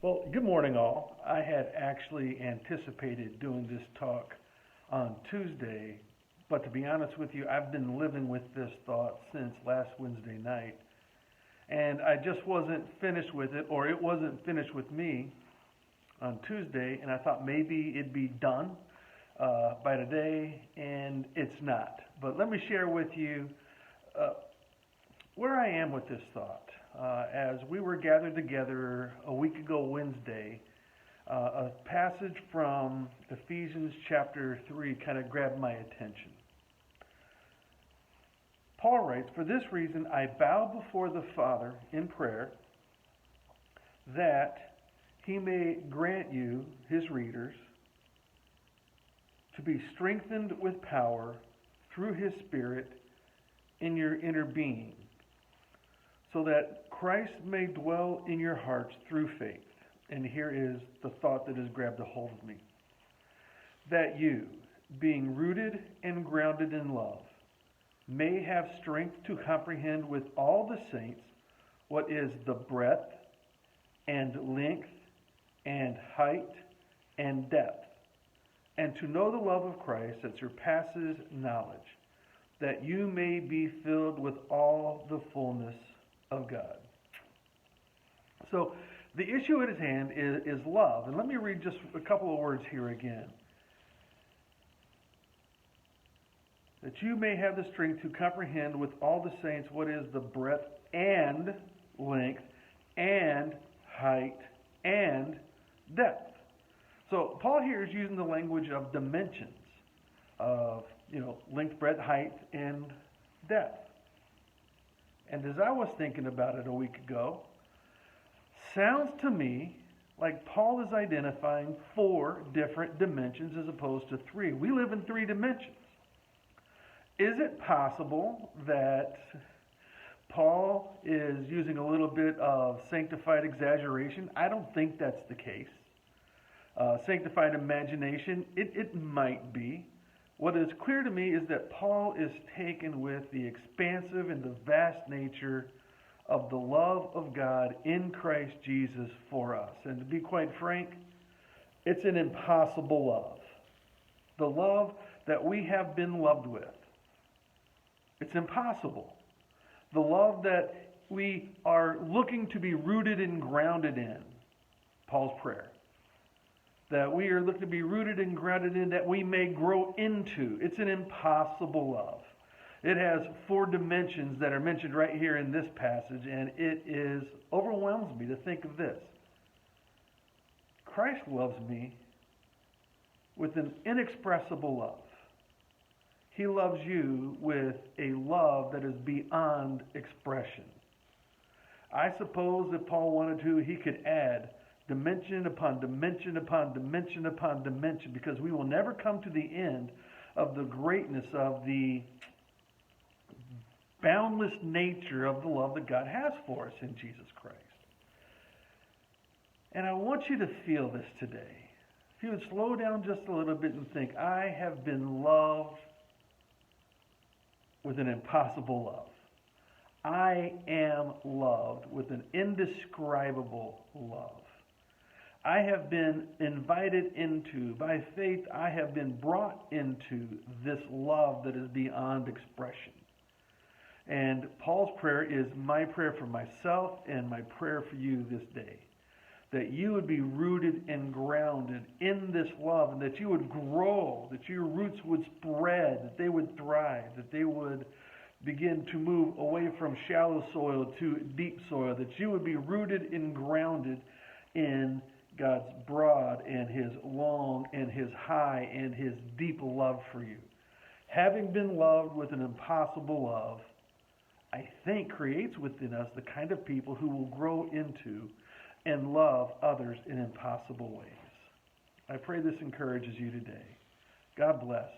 Well, good morning, all. I had actually anticipated doing this talk on Tuesday, but to be honest with you, I've been living with this thought since last Wednesday night, and I just wasn't finished with it, or it wasn't finished with me on Tuesday, and I thought maybe it'd be done by today, and it's not. But let me share with you uh, where I am with this thought. As we were gathered together a week ago Wednesday, a passage from Ephesians chapter 3 kind of grabbed my attention. Paul writes, "For this reason I bow before the Father in prayer, that he may grant you, his readers, to be strengthened with power through his Spirit in your inner being, so that Christ may dwell in your hearts through faith." And here is the thought that has grabbed a hold of me. "That you, being rooted and grounded in love, may have strength to comprehend with all the saints what is the breadth and length and height and depth, and to know the love of Christ that surpasses knowledge, that you may be filled with all the fullness of God." So the issue at his hand is love. And let me read just a couple of words here again. "That you may have the strength to comprehend with all the saints what is the breadth and length and height and depth." So Paul here is using the language of dimensions of, length, breadth, height, and depth. And as I was thinking about it a week ago, sounds to me like Paul is identifying four different dimensions as opposed to three. We live in three dimensions. Is it possible that Paul is using a little bit of sanctified exaggeration? I don't think that's the case. Sanctified imagination, it might be. What is clear to me is that Paul is taken with the expansive and the vast nature of the love of God in Christ Jesus for us. And to be quite frank, it's an impossible love. The love that we have been loved with. It's impossible. The love that we are looking to be rooted and grounded in. Paul's prayer. That we are looking to be rooted and grounded in, that we may grow into. It's an impossible love. It has four dimensions that are mentioned right here in this passage, and it overwhelms me to think of this. Christ loves me with an inexpressible love. He loves you with a love that is beyond expression. I suppose if Paul wanted to, he could add dimension upon dimension upon dimension upon dimension, because we will never come to the end of the greatness of the boundless nature of the love that God has for us in Jesus Christ. And I want you to feel this today. If you would slow down just a little bit and think, I have been loved with an impossible love. I am loved with an indescribable love. I have been invited into, by faith, I have been brought into this love that is beyond expression. And Paul's prayer is my prayer for myself and my prayer for you this day. That you would be rooted and grounded in this love, and that you would grow, that your roots would spread, that they would thrive, that they would begin to move away from shallow soil to deep soil, that you would be rooted and grounded in God's broad and his long and his high and his deep love for you. Having been loved with an impossible love, I think creates within us the kind of people who will grow into and love others in impossible ways. I pray this encourages you today. God bless.